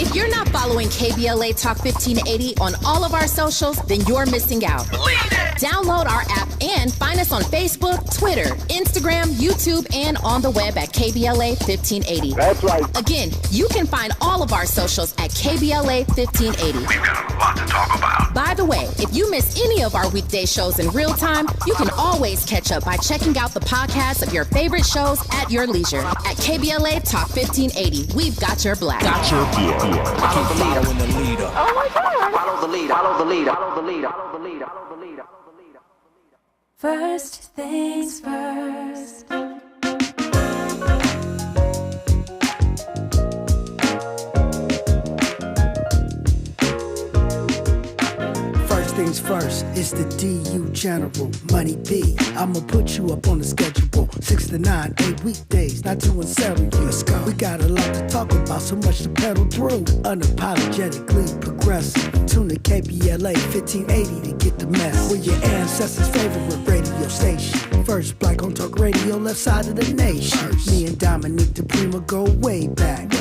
If you're not following KBLA Talk 1580 on all of our socials, then you're missing out. Download our app and find us on Facebook, Twitter, Instagram, YouTube, and on the web at KBLA 1580. That's right. Again, you can find all of our socials at KBLA 1580. We've got a lot to talk about. By the way, if you miss any of our weekday shows in real time, you can always catch up by checking out the podcast of your favorite shows at your leisure. At KBLA Talk 1580, we've got your black. Got your black. Follow the leader. Oh my God. Follow the leader. Follow the leader. Follow the leader. Follow the leader. Follow the leader. First things first. First things first, it's the DU General, Money B. I'ma put you up on the schedule. 6 to 9, 8 weekdays, not too unserious. Let's go. We got a lot to talk about, so much to pedal through. Unapologetically progressive. Tune to KBLA 1580 to get the mess. We're your ancestors' favorite radio station. First black on talk radio, left side of the nation. Me and Dominique the Prima go way back.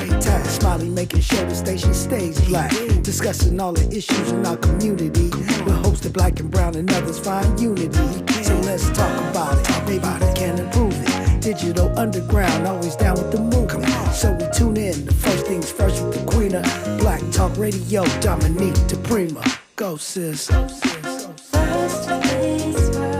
Smiley making sure the station stays black. Discussing all the issues in our community. With hopes that black and brown and others find unity. So let's talk about it. Maybe we can improve it. Digital underground, always down with the move. So we tune in to First Things First with the Queen of Black Talk Radio, Dominique the Prima. Go sis. First things first.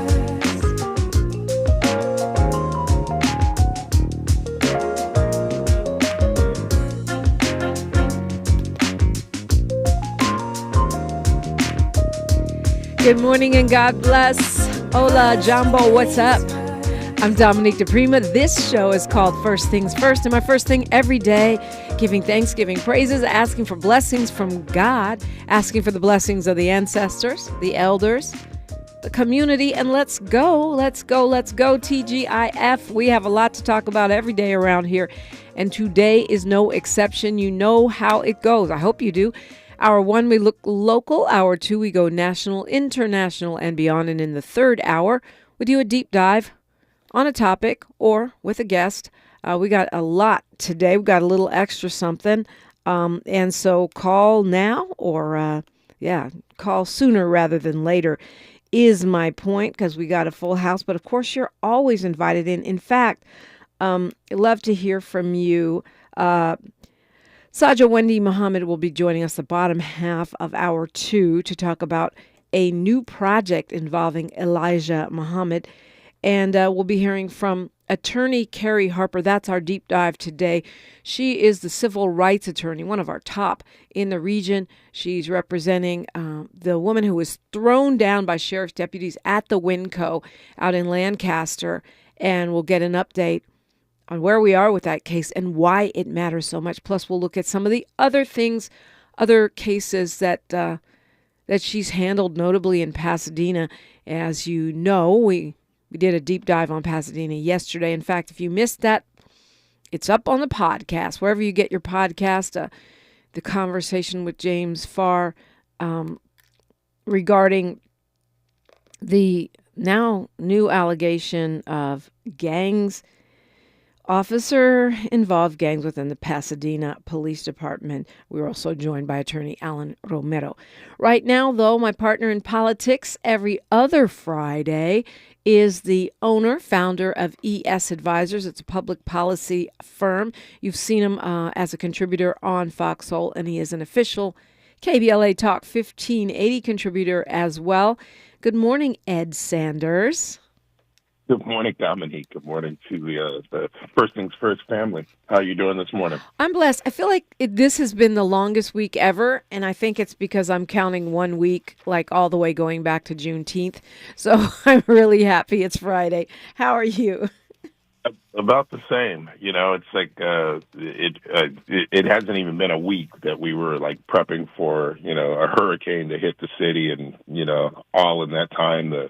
Good morning and God bless. Hola, Jumbo, what's up? I'm Dominique DePrima. This show is called First Things First, and my first thing every day, giving thanks, giving praises, asking for blessings from God, asking for the blessings of the ancestors, the elders, the community, and let's go, TGIF. We have a lot to talk about every day around here, and today is no exception. You know how it goes. I hope you do. Hour 1, we look local. Hour 2, we go national, international, and beyond. And in the third hour, we do a deep dive on a topic or with a guest. We got a lot today. We got a little extra something. And so call now or, call sooner rather than later is my point, because we got a full house. But, of course, you're always invited in. In fact, I'd love to hear from you. Saja Wendy Muhammad will be joining us the bottom half of hour 2 to talk about a new project involving Elijah Muhammad. And we'll be hearing from attorney Carrie Harper. That's our deep dive today. She is the civil rights attorney, one of our top in the region. She's representing the woman who was thrown down by sheriff's deputies at the Winco out in Lancaster. And we'll get an update on where we are with that case and why it matters so much. Plus, we'll look at some of the other things, other cases that she's handled, notably in Pasadena. As you know, we did a deep dive on Pasadena yesterday. In fact, if you missed that, it's up on the podcast, wherever you get your podcast. The conversation with James Farr regarding the now new allegation of gangs. Officer-involved gangs within the Pasadena Police Department. We were also joined by attorney Alan Romero. Right now, though, my partner in politics every other Friday is the owner, founder of ES Advisors. It's a public policy firm. You've seen him as a contributor on Foxhole, and he is an official KBLA Talk 1580 contributor as well. Good morning, Ed Sanders. Good morning, Dominique. Good morning to the First Things First family. How are you doing this morning? I'm blessed. I feel like this has been the longest week ever, and I think it's because I'm counting 1 week, like all the way going back to Juneteenth. So I'm really happy it's Friday. How are you? About the same. You know, it's like it hasn't even been a week that we were like prepping for, a hurricane to hit the city, and all in that time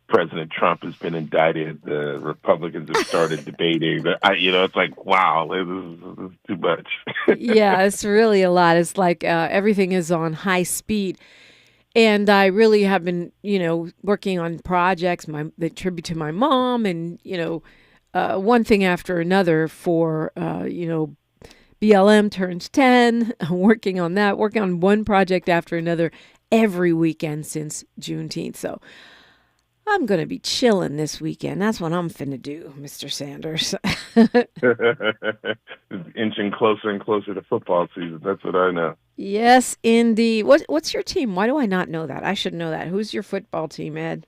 President Trump has been indicted. The Republicans have started debating. It's like, wow, this is too much. Yeah, it's really a lot. It's like everything is on high speed. And I really have been, working on projects, that tribute to my mom and, one thing after another for, BLM turns 10. I'm working on that, working on one project after another every weekend since Juneteenth. So I'm going to be chilling this weekend. That's what I'm finna do, Mr. Sanders. It's inching closer and closer to football season. That's what I know. Yes, indeed. What's your team? Why do I not know that? I should know that. Who's your football team, Ed?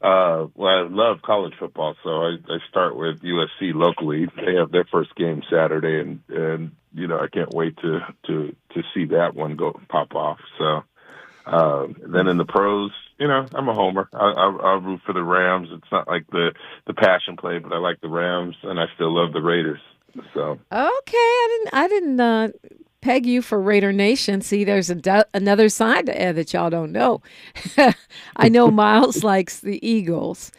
Well, I love college football, so I start with USC locally. They have their first game Saturday, and I can't wait to see that one go pop off. So then in the pros, I'm a homer. I'll root for the Rams. It's not like the passion play, but I like the Rams, and I still love the Raiders. So okay, I didn't peg you for Raider Nation. See, there's another side to Ed that y'all don't know. I know Miles likes the Eagles,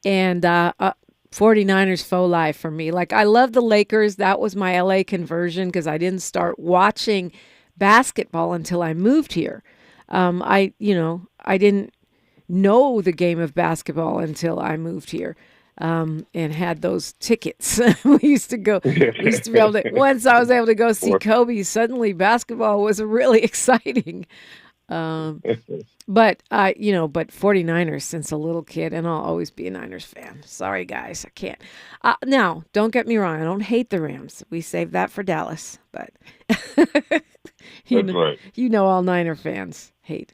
and 49ers faux life for me. Like, I love the Lakers. That was my LA conversion because I didn't start watching basketball until I moved here. I didn't know the game of basketball until I moved here. And had those tickets. We used to be able to, once I was able to go see Kobe, suddenly basketball was really exciting. But 49ers since a little kid, and I'll always be a Niners fan. Sorry, guys, I can't. Now, don't get me wrong. I don't hate the Rams. We saved that for Dallas, but all Niner fans hate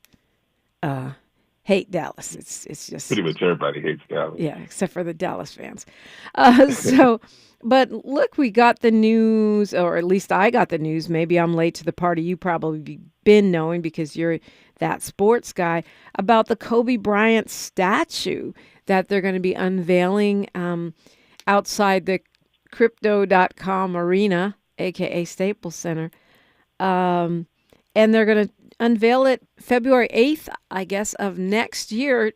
Dallas. It's just pretty much everybody hates Dallas. Yeah, except for the Dallas fans. But look, we got the news, or at least I got the news. Maybe I'm late to the party. You probably been knowing because you're that sports guy, about the Kobe Bryant statue that they're going to be unveiling outside the crypto.com arena, aka Staples Center. And they're going to unveil it February 8th, I guess, of next year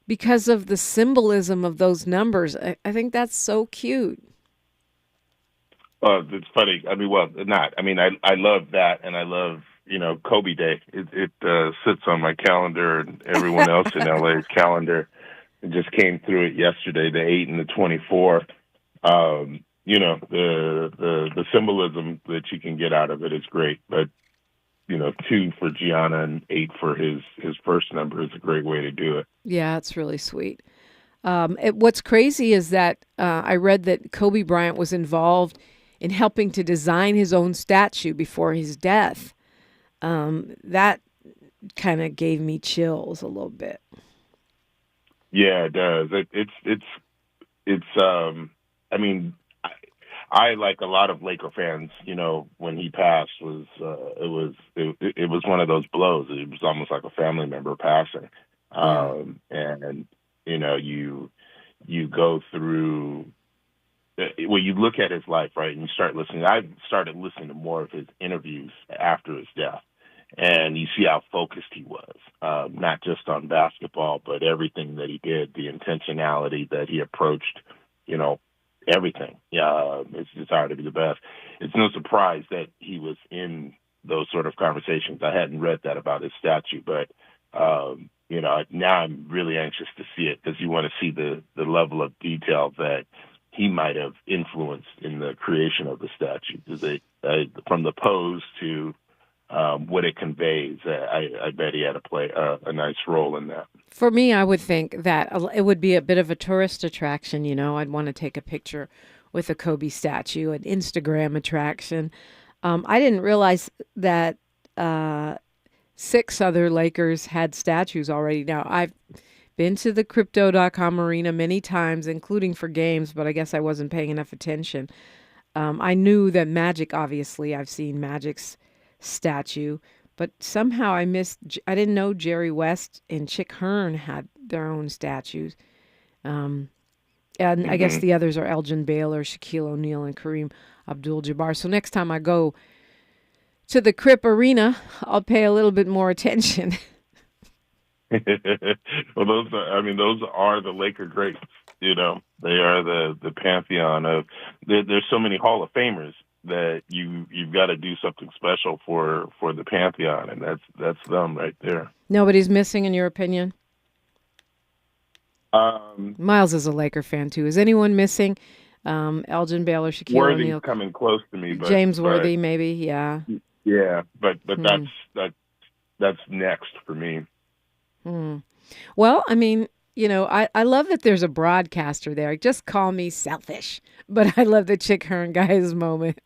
because of the symbolism of those numbers. I think that's so cute. It's funny. I love that, and I love, Kobe Day. It sits on my calendar and everyone else in LA's calendar. It just came through it yesterday, the 8 and the 24. The symbolism that you can get out of it is great, but 2 for Gianna and 8 for his first number is a great way to do it. Yeah, it's really sweet. What's crazy is that I read that Kobe Bryant was involved in helping to design his own statue before his death. That kind of gave me chills a little bit. Yeah, it does. I like a lot of Laker fans, when he passed it was one of those blows. It was almost like a family member passing. And you go through, you look at his life, right? And you start listening. I started listening to more of his interviews after his death, and you see how focused he was, not just on basketball, but everything that he did, the intentionality that he approached, everything. Yeah, it's desire to be the best. It's no surprise that he was in those sort of conversations. I hadn't read that about his statue, but now I'm really anxious to see it because you want to see the level of detail that he might have influenced in the creation of the statue. From the pose to what it conveys, I bet he had to play a nice role in that. For me, I would think that it would be a bit of a tourist attraction. I'd want to take a picture with a Kobe statue, an Instagram attraction. I didn't realize that 6 other Lakers had statues already. Now, I've been to the crypto.com arena many times, including for games, but I guess I wasn't paying enough attention. I knew that Magic, obviously, I've seen Magic's statue, but somehow I didn't know Jerry West and Chick Hearn had their own statues. And I guess the others are Elgin Baylor, Shaquille O'Neal, and Kareem Abdul-Jabbar. So next time I go to the Crip Arena, I'll pay a little bit more attention. Well, those are the Laker greats. They are the pantheon of. There's so many Hall of Famers that you've got to do something special for the pantheon, and that's them right there. Nobody's missing, in your opinion? Miles is a Laker fan too. Is anyone missing? Elgin Baylor, Shaquille Worthy's O'Neal, coming close to me, but James Worthy, maybe. Yeah. Yeah, but that's next for me. Well, I mean, I love that there's a broadcaster there. Just call me selfish, but I love the Chick Hearn guy's moment.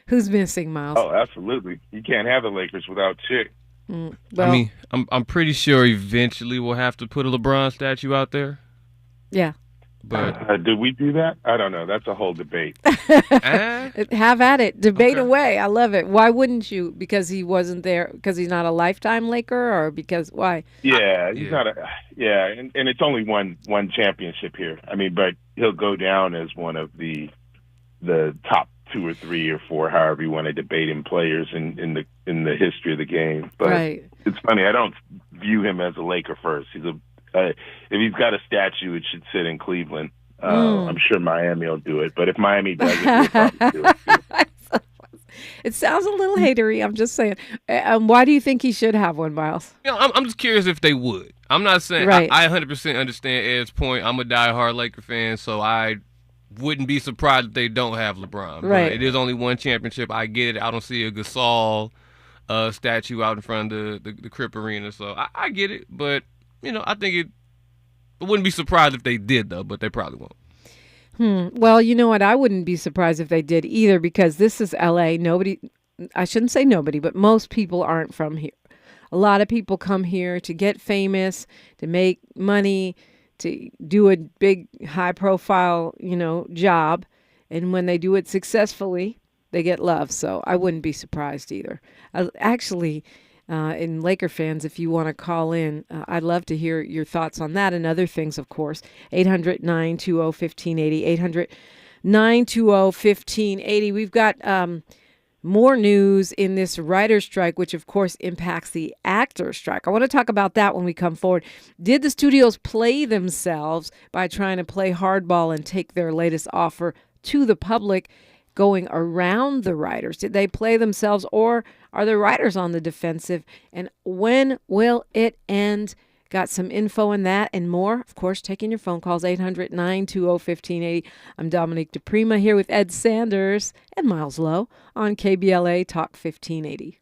Who's missing, Miles? Oh, absolutely. You can't have the Lakers without Chick. Well, I mean, I'm pretty sure eventually we'll have to put a LeBron statue out there. Yeah. But did we do that? I don't know. That's a whole debate. Have at it. Debate away. I love it. Why wouldn't you? Because he wasn't there? Because he's not a lifetime Laker, or because why? Yeah, he's not a. Yeah, and it's only one championship here. I mean, but he'll go down as one of the top 2 or 3 or 4, however you want to debate him, players in the history of the game. But It's funny. I don't view him as a Laker first. He's if he's got a statue, it should sit in Cleveland. I'm sure Miami will do it, but if Miami does it, we'll probably do it too. It sounds a little hatery. I'm just saying. Why do you think he should have one, Miles? I'm just curious if they would. I'm not saying I 100% understand Ed's point. I'm a diehard Laker fan, so I wouldn't be surprised if they don't have LeBron. Right. But it is only one championship. I get it. I don't see a Gasol statue out in front of the Crip Arena, so I get it. But I think I wouldn't be surprised if they did, though, but they probably won't. Well, you know what? I wouldn't be surprised if they did either, because this is L.A. I shouldn't say nobody, but most people aren't from here. A lot of people come here to get famous, to make money, to do a big, high-profile, job. And when they do it successfully, they get love. So I wouldn't be surprised either. And Laker fans, if you want to call in, I'd love to hear your thoughts on that and other things, of course. 800-920-1580, 800-920-1580. We've got more news in this writer's strike, which, of course, impacts the actor's strike. I want to talk about that when we come forward. Did the studios play themselves by trying to play hardball and take their latest offer to the public, going around the writers? Did they play themselves, or are the writers on the defensive? And when will it end? Got some info on that and more. Of course, taking your phone calls, 800-920-1580. I'm Dominique DePrima here with Ed Sanders and Miles Lowe on KBLA Talk 1580.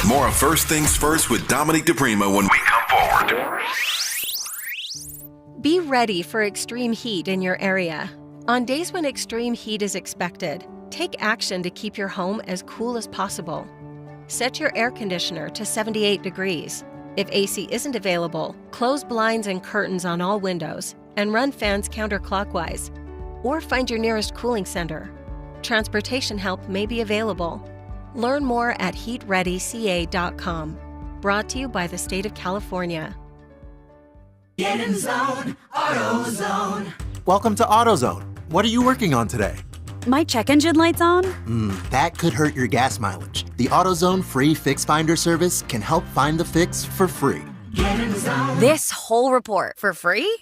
More of First Things First with Dominique DePrima when we come forward. Be ready for extreme heat in your area. On days when extreme heat is expected, take action to keep your home as cool as possible. Set your air conditioner to 78 degrees. If AC isn't available, close blinds and curtains on all windows and run fans counterclockwise. Or find your nearest cooling center. Transportation help may be available. Learn more at heatreadyca.com. Brought to you by the state of California. Get in zone, AutoZone. Welcome to AutoZone. What are you working on today? My check engine light's on? That could hurt your gas mileage. The AutoZone free Fix Finder service can help find the fix for free. Get in zone. This whole report for free?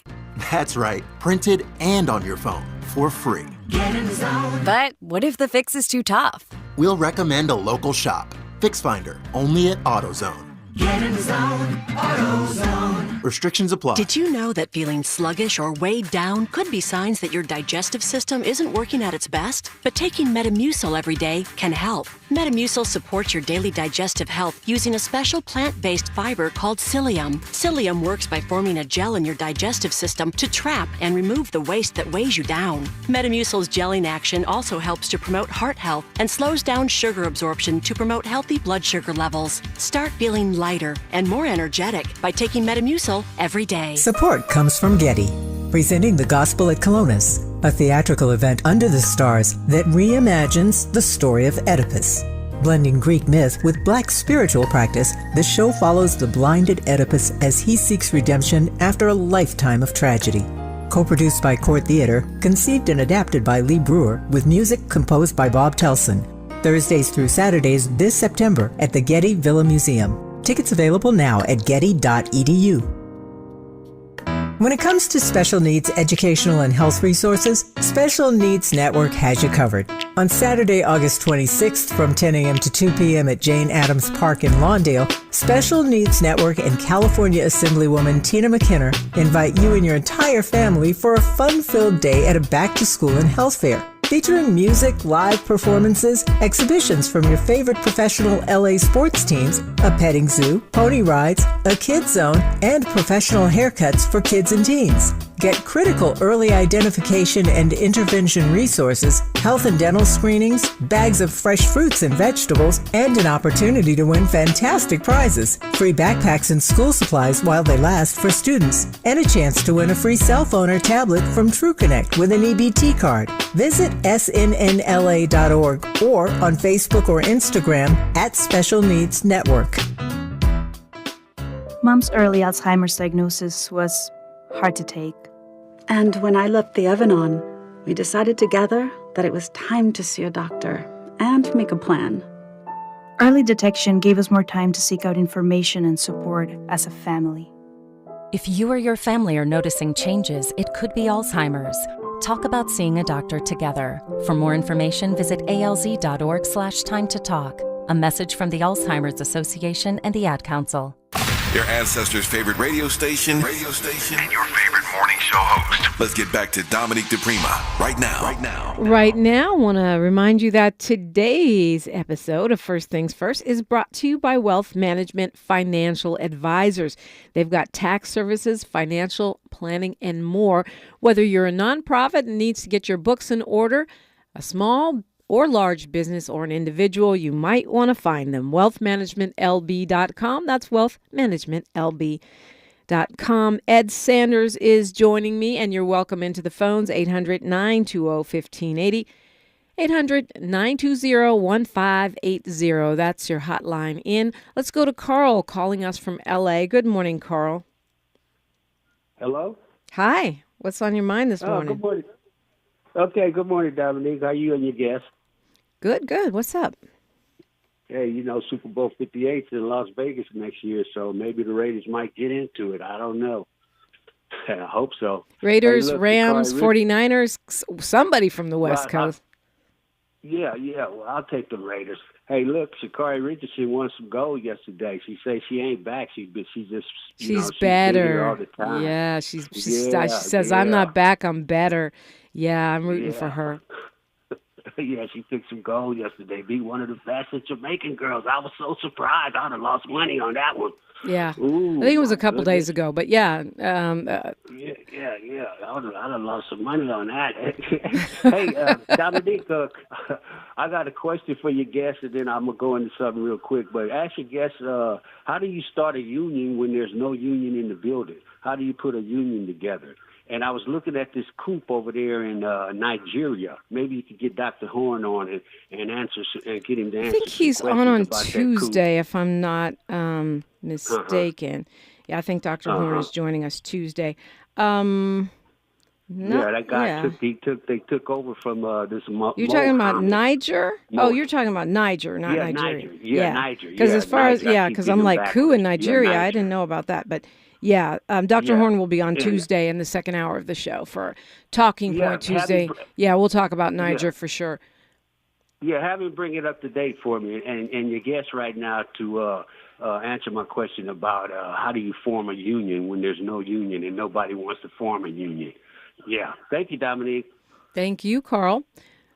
That's right, printed and on your phone for free. Get in zone. But what if the fix is too tough? We'll recommend a local shop. Fix Finder, only at AutoZone. Get in zone, AutoZone. Restrictions apply. Did you know that feeling sluggish or weighed down could be signs that your digestive system isn't working at its best? But taking Metamucil every day can help. Metamucil supports your daily digestive health using a special plant-based fiber called psyllium. Psyllium works by forming a gel in your digestive system to trap and remove the waste that weighs you down. Metamucil's gelling action also helps to promote heart health and slows down sugar absorption to promote healthy blood sugar levels. Start feeling lighter and more energetic by taking Metamucil every day. Support comes from Getty, presenting The Gospel at Colonus, a theatrical event under the stars that reimagines the story of Oedipus. Blending Greek myth with Black spiritual practice, the show follows the blinded Oedipus as he seeks redemption after a lifetime of tragedy. Co-produced by Court Theater, conceived and adapted by Lee Brewer, with music composed by Bob Telson. Thursdays through Saturdays this September at the Getty Villa Museum. Tickets available now at getty.edu. When it comes to special needs educational and health resources, Special Needs Network has you covered. On Saturday, August 26th from 10 a.m. to 2 p.m. at Jane Addams Park in Lawndale, Special Needs Network and California Assemblywoman Tina McKinnon invite you and your entire family for a fun-filled day at a back-to-school and health fair. Featuring music, live performances, exhibitions from your favorite professional LA sports teams, a petting zoo, pony rides, a kids zone, and professional haircuts for kids and teens. Get critical early identification and intervention resources, health and dental screenings, bags of fresh fruits and vegetables, and an opportunity to win fantastic prizes. Free backpacks and school supplies while they last for students, and a chance to win a free cell phone or tablet from TrueConnect with an EBT card. Visit SNNLA.org or on Facebook or Instagram at Special Needs Network. Mom's early Alzheimer's diagnosis was hard to take. And when I left the oven on, we decided together that it was time to see a doctor and make a plan. Early detection gave us more time to seek out information and support as a family. If you or your family are noticing changes, it could be Alzheimer's. Talk about seeing a doctor together. For more information, visit alz.org/time to talk. A message from the Alzheimer's Association and the Ad Council. Your ancestors' favorite radio station, and your favorite morning show host. Let's get back to Dominique DePrima right now. Right now, I want to remind you that today's episode of First Things First is brought to you by Wealth Management Financial Advisors. They've got tax services, financial planning, and more. Whether you're a nonprofit and needs to get your books in order, a small or large business or an individual, you might want to find them. WealthManagementLB.com. That's WealthManagementLB.com. Ed Sanders is joining me, and you're welcome into the phones, 800-920-1580, 800-920-1580. That's your hotline in. Let's go to Carl calling us from L.A. Good morning, Carl. Hello? Hi. What's on your mind this morning? Good morning. Okay, good morning, Dominique. How are you and your guests? Good. What's up? Hey, Super Bowl 58 is in Las Vegas next year, so maybe the Raiders might get into it. I don't know. I hope so. Raiders, hey, look, Rams, 49ers, somebody from the West Coast. Well, I'll take the Raiders. Hey, look, Sha'Carri Richardson won some gold yesterday. She says she ain't back. She's better all the time. Yeah, she says, I'm not back, I'm better. Yeah, I'm rooting for her. Yeah, she took some gold yesterday. Beat one of the fastest Jamaican girls. I was so surprised. I'd have lost money on that one. Yeah. Ooh, I think it was a couple days ago, but yeah. Yeah. I'd have lost some money on that. Hey, Dominique, I got a question for your guests, and then I'm going to go into something real quick. But ask your guests, how do you start a union when there's no union in the building? How do you put a union together? And I was looking at this coup over there in Nigeria. Maybe you could get Dr. Horn on and answer and get him to answer. I think he's on Tuesday, if I'm not mistaken. Yeah, I think Dr. Horn is joining us Tuesday. That guy took over from this. You're talking about Niger? Oh, you're talking about Niger, not Nigeria. Niger. Because because I'm like coup in Nigeria. I didn't know about that, but. Yeah, Dr. Horn will be on Tuesday in the second hour of the show for Talking Point Tuesday. We'll talk about Niger for sure. Yeah, have him bring it up to date for me, and your guest right now to answer my question about how do you form a union when there's no union and nobody wants to form a union. Yeah, thank you, Dominique. Thank you, Carl.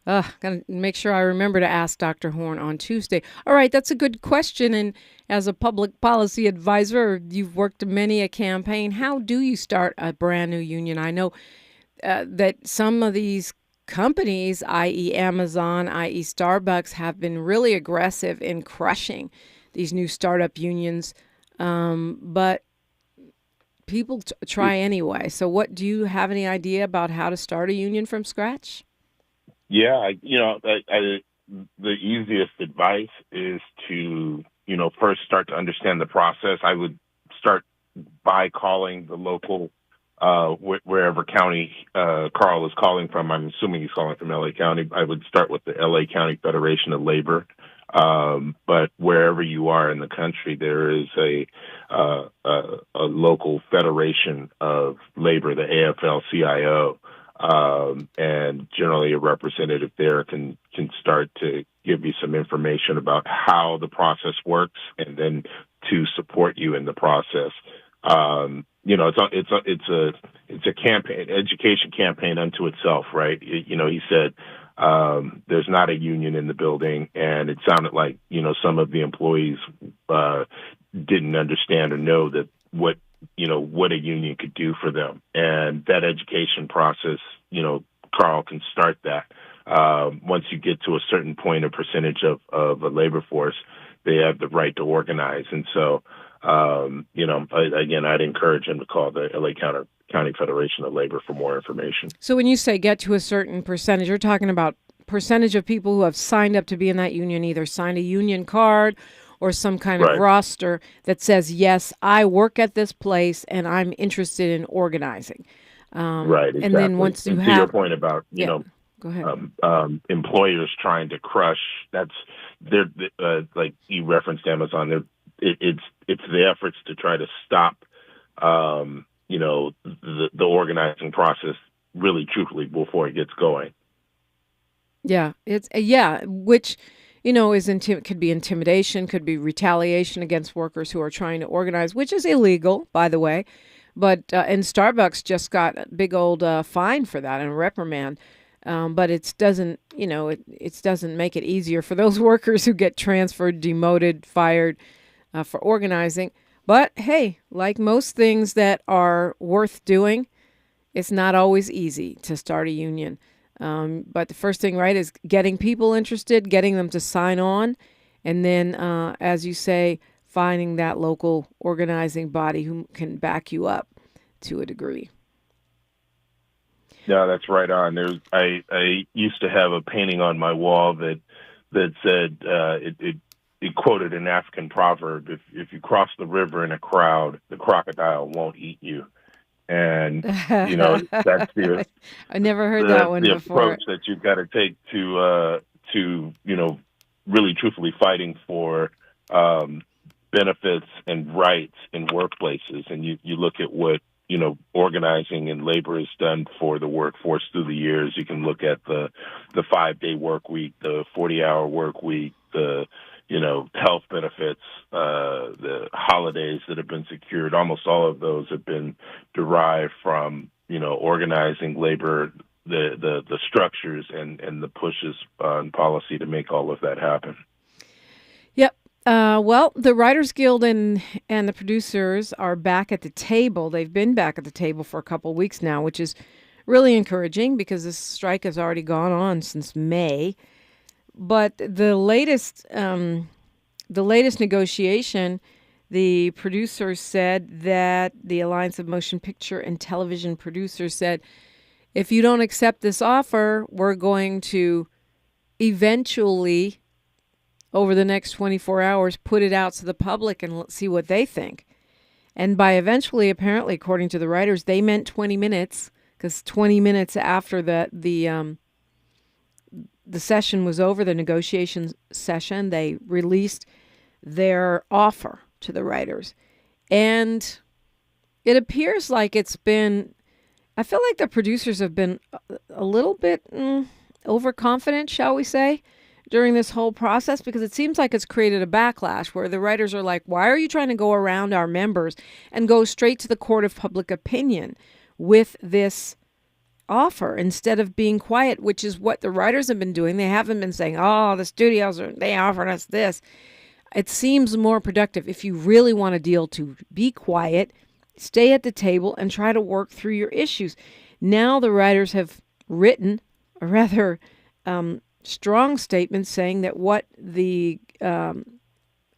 Gotta make sure I remember to ask Dr. Horn on Tuesday. All right, that's a good question. And as a public policy advisor, you've worked many a campaign. How do you start a brand new union? I know that some of these companies, i.e. Amazon, i.e. Starbucks, have been really aggressive in crushing these new startup unions. But people try anyway. So do you have any idea about how to start a union from scratch? Yeah, the easiest advice is to, first start to understand the process. I would start by calling the local, wherever county Carl is calling from. I'm assuming he's calling from L.A. County. I would start with the L.A. County Federation of Labor. But wherever you are in the country, there is a local federation of labor, the AFL-CIO, and generally a representative there can start to give you some information about how the process works, and then to support you in the process. It's a campaign, education campaign unto itself, right? He said there's not a union in the building, and it sounded like some of the employees didn't understand or know that what a union could do for them, and that education process, Carl, can start that. Once you get to a certain point, a percentage of a labor force, they have the right to organize. And so, again, I'd encourage him to call the LA County Federation of Labor for more information. So when you say get to a certain percentage, you're talking about percentage of people who have signed up to be in that union, either signed a union card or some kind of roster that says, yes, I work at this place and I'm interested in organizing. Right, exactly. And then once you to have... your point about, go ahead. Employers trying to crush, they're like you referenced Amazon, it's the efforts to try to stop, the organizing process really truthfully before it gets going. Yeah, which, could be intimidation, could be retaliation against workers who are trying to organize, which is illegal, by the way. But and Starbucks just got a big old fine for that and a reprimand. But it doesn't, it doesn't make it easier for those workers who get transferred, demoted, fired for organizing. But hey, like most things that are worth doing, it's not always easy to start a union. But the first thing, right, is getting people interested, getting them to sign on, and then, as you say, finding that local organizing body who can back you up to a degree. Yeah, that's right on. I used to have a painting on my wall that said it quoted an African proverb: "If you cross the river in a crowd, the crocodile won't eat you." And that's the I never heard that one the before. Approach that you've got to take to really truthfully fighting for benefits and rights in workplaces. And you look at what organizing and labor has done for the workforce through the years. You can look at the 5-day work week, the 40-hour work week, the health benefits, the holidays that have been secured. Almost all of those have been derived from organizing labor, the structures and the pushes on policy to make all of that happen. Yep. Well, the Writers Guild and the producers are back at the table. They've been back at the table for a couple of weeks now, which is really encouraging because this strike has already gone on since May. But the latest negotiation, the producers said that the Alliance of Motion Picture and Television Producers said, if you don't accept this offer, we're going to eventually, over the next 24 hours, put it out to the public and see what they think. And by eventually, apparently, according to the writers, they meant 20 minutes, because 20 minutes after the session was over, the negotiation session, they released their offer to the writers. And it appears like it's been, I feel like the producers have been a little bit overconfident, shall we say, during this whole process, because it seems like it's created a backlash where the writers are like, why are you trying to go around our members and go straight to the court of public opinion with this offer instead of being quiet, which is what the writers have been doing. They haven't been saying, oh, the studios they offered us this. It seems more productive if you really want a deal to be quiet, stay at the table and try to work through your issues. Now the writers have written a rather strong statement saying that what the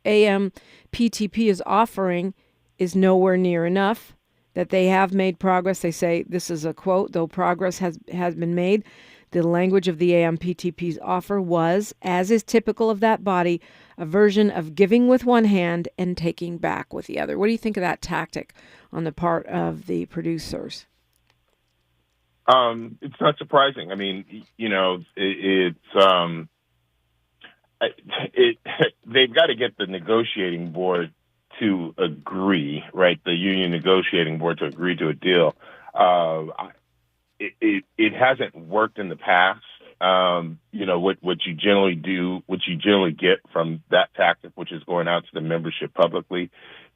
AMPTP is offering is nowhere near enough, that they have made progress. They say, this is a quote, though progress has been made, the language of the AMPTP's offer was, as is typical of that body, a version of giving with one hand and taking back with the other. What do you think of that tactic on the part of the producers? It's not surprising. I mean, it's they've got to get the negotiating board to agree, right? The union negotiating board to agree to a deal. It hasn't worked in the past. What you generally get from that tactic, which is going out to the membership publicly,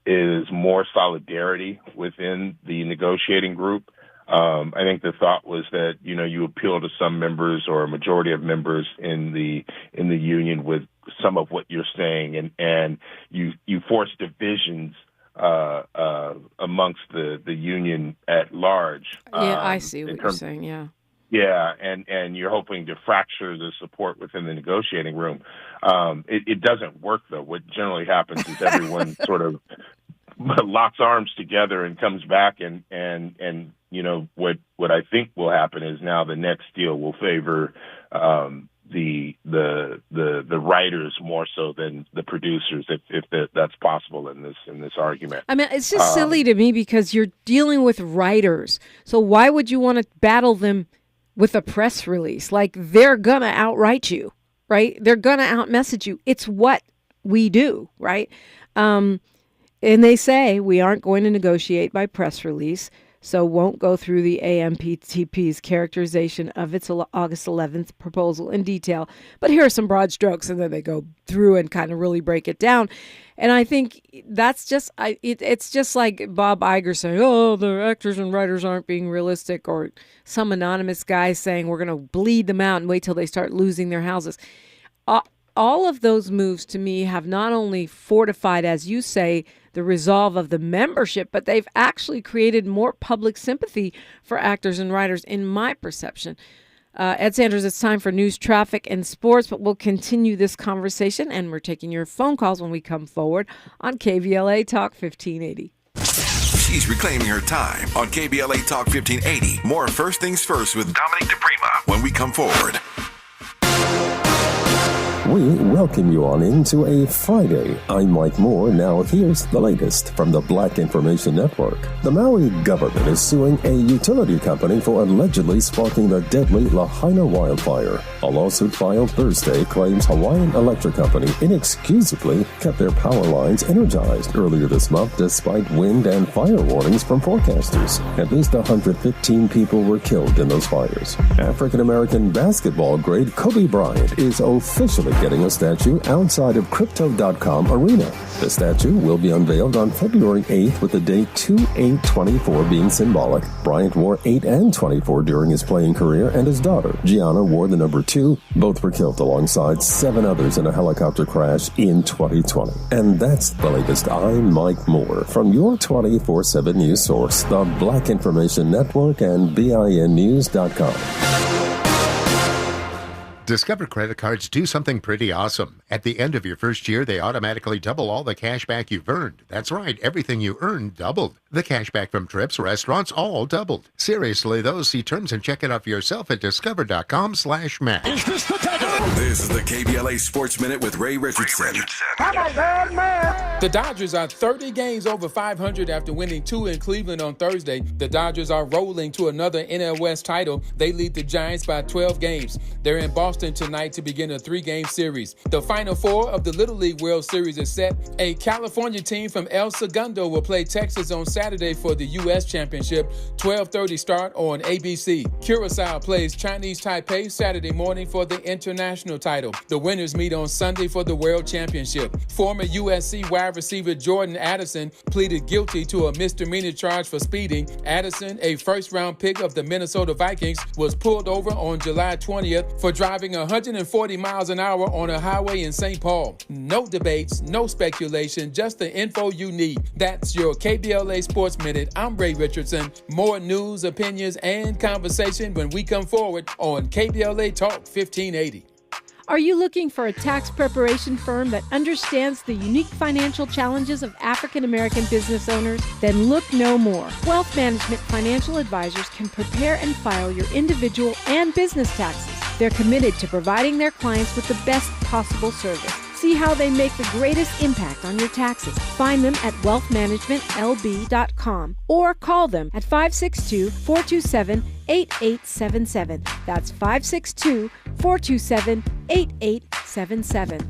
is more solidarity within the negotiating group. I think the thought was that, you appeal to some members or a majority of members in the union with some of what you're saying, and you force divisions amongst the union at large. Yeah, I see what you're saying. Yeah. Yeah, and you're hoping to fracture the support within the negotiating room. It doesn't work, though. What generally happens is everyone sort of locks arms together and comes back, and what I think will happen is now the next deal will favor the writers more so than the producers, if that's possible in this argument. I mean, it's just silly to me because you're dealing with writers. So why would you want to battle them with a press release? Like, they're gonna outright you, right? They're gonna outmessage you. It's what we do, right? And they say we aren't going to negotiate by press release, so won't go through the AMPTP's characterization of its August 11th proposal in detail. But here are some broad strokes, and then they go through and kind of really break it down. And I think that's just, it's just like Bob Iger saying, oh, the actors and writers aren't being realistic, or some anonymous guy saying we're going to bleed them out and wait till they start losing their houses. All of those moves to me have not only fortified, as you say, the resolve of the membership, but they've actually created more public sympathy for actors and writers, in my perception. Ed Sanders, it's time for news, traffic, and sports, but we'll continue this conversation, and we're taking your phone calls when we come forward on KBLA Talk 1580. She's reclaiming her time on KBLA Talk 1580. More First Things First with Dominique DePrima when we come forward. We welcome you on into a Friday. I'm Mike Moore. Now here's the latest from the Black Information Network. The Maui government is suing a utility company for allegedly sparking the deadly Lahaina wildfire. A lawsuit filed Thursday claims Hawaiian Electric Company inexcusably kept their power lines energized earlier this month despite wind and fire warnings from forecasters. At least 115 people were killed in those fires. African-American basketball great Kobe Bryant is officially getting a statue outside of Crypto.com Arena. The statue will be unveiled on February 8th with the date 2/8/24 being symbolic. Bryant wore 8 and 24 during his playing career, and his daughter, Gianna, wore the number 2. Both were killed alongside 7 others in a helicopter crash in 2020. And that's the latest. I'm Mike Moore from your 24/7 news source, the Black Information Network and BINnews.com. Discover credit cards do something pretty awesome. At the end of your first year, they automatically double all the cash back you've earned. That's right, everything you earned doubled. The cash back from trips, restaurants, all doubled. Seriously, though, see terms and check it out for yourself at discover.com/match. Is this the tackle? This is the KBLA Sports Minute with Ray Richardson. I'm a bad man. The Dodgers are 30 games over 500 after winning 2 in Cleveland on Thursday. The Dodgers are rolling to another NL West title. They lead the Giants by 12 games. They're in Boston tonight to begin a 3-game series. The Final Four of the Little League World Series is set. A California team from El Segundo will play Texas on Saturday for the U.S. Championship. 12:30 start on ABC. Curaçao plays Chinese Taipei Saturday morning for the international title. The winners meet on Sunday for the World Championship. Former USC wide receiver Jordan Addison pleaded guilty to a misdemeanor charge for speeding. Addison, a first-round pick of the Minnesota Vikings, was pulled over on July 20th for driving 140 miles an hour on a highway in St. Paul. No debates, no speculation, just the info you need. That's your KBLA Sports Minute. I'm Ray Richardson. More news, opinions, and conversation when we come forward on KBLA Talk 1580. Are you looking for a tax preparation firm that understands the unique financial challenges of African American business owners? Then look no more. Wealth Management Financial Advisors can prepare and file your individual and business taxes. They're committed to providing their clients with the best possible service. See how they make the greatest impact on your taxes. Find them at wealthmanagementlb.com or call them at 562-427 562-427-8877. That's 562-427-8877.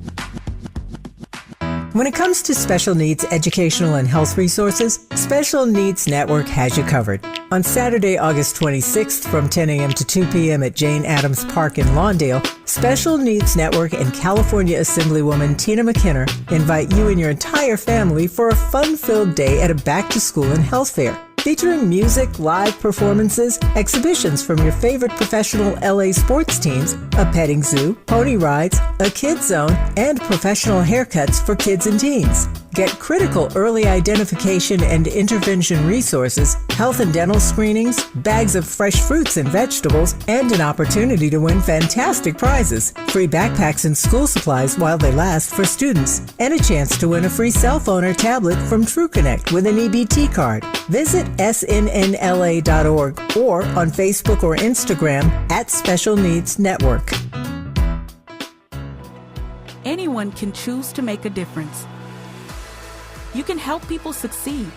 When it comes to special needs educational and health resources, Special Needs Network has you covered. On Saturday, August 26th from 10 a.m. to 2 p.m. at Jane Addams Park in Lawndale, Special Needs Network and California Assemblywoman Tina McKinnon invite you and your entire family for a fun-filled day at a back-to-school and health fair. Featuring music, live performances, exhibitions from your favorite professional LA sports teams, a petting zoo, pony rides, a kids zone, and professional haircuts for kids and teens. Get critical early identification and intervention resources, health and dental screenings, bags of fresh fruits and vegetables, and an opportunity to win fantastic prizes. Free backpacks and school supplies while they last for students, and a chance to win a free cell phone or tablet from TrueConnect with an EBT card. Visit SNNLA.org or on Facebook or Instagram at Special Needs Network. Anyone can choose to make a difference. You can help people succeed,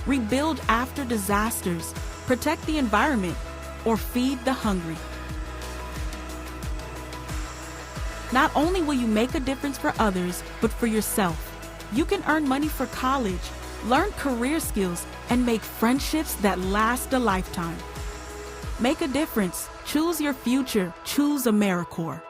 rebuild after disasters, protect the environment, or feed the hungry. Not only will you make a difference for others, but for yourself. You can earn money for college, learn career skills, and make friendships that last a lifetime. Make a difference. Choose your future. Choose AmeriCorps.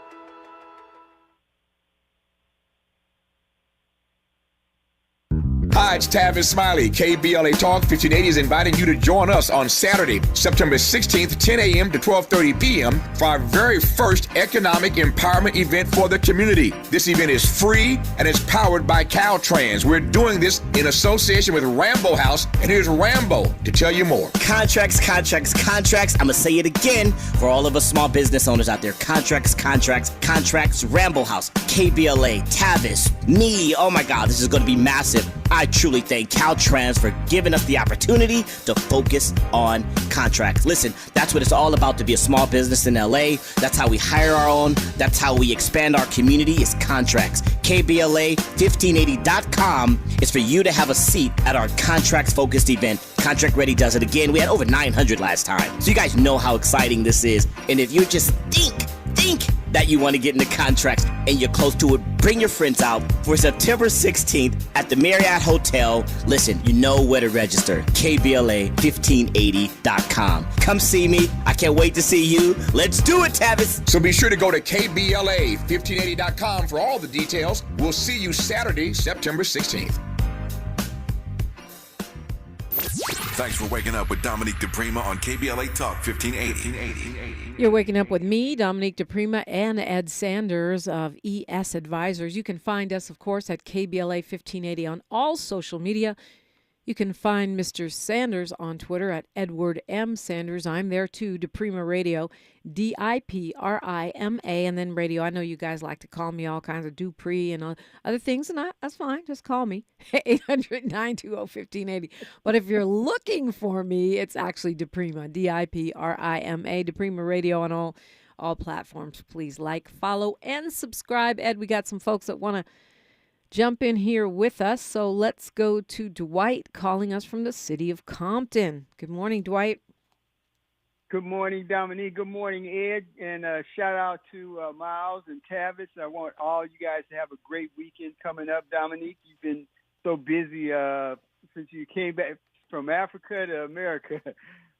Hi, it's Tavis Smiley. KBLA Talk 1580 is inviting you to join us on Saturday, September 16th, 10 a.m. to 12:30 p.m. for our very first economic empowerment event for the community. This event is free and it's powered by Caltrans. We're doing this in association with Rambo House, and here's Rambo to tell you more. Contracts. I'm going to say it again for all of us small business owners out there. Contracts. Rambo House, KBLA, Tavis, me. Oh my God, this is going to be massive. I truly thank Caltrans for giving us the opportunity to focus on contracts. Listen, that's what it's all about to be a small business in LA. That's how we hire our own. That's how we expand our community is contracts. KBLA1580.com is for you to have a seat at our contracts-focused event. Contract Ready does it again. We had over 900 last time. So you guys know how exciting this is. And if you just think that you want to get into contracts and you're close to it, bring your friends out for September 16th at the Marriott Hotel. Listen, you know where to register. KBLA1580.com. Come see me. I can't wait to see you. Let's do it, Tavis. So be sure to go to KBLA1580.com for all the details. We'll see you Saturday, September 16th. Thanks for waking up with Dominique DePrima on KBLA Talk 1580. You're waking up with me, Dominique DePrima, and Ed Sanders of ES Advisors. You can find us, of course, at KBLA 1580 on all social media. You can find Mr. Sanders on Twitter at Edward M. Sanders. I'm there too, DePrima Radio, DIPRIMA, and then radio. I know you guys like to call me all kinds of Dupree and other things, and that's fine. Just call me, 800-920-1580. But if you're looking for me, it's actually DePrima, DIPRIMA, DePrima Radio on all platforms. Please like, follow, and subscribe. Ed, we got some folks that want to jump in here with us. So let's go to Dwight calling us from the city of Compton. Good morning, Dwight. Good morning, Dominique. Good morning, Ed. And shout out to Miles and Tavis. I want all you guys to have a great weekend coming up, Dominique. You've been so busy since you came back from Africa to America.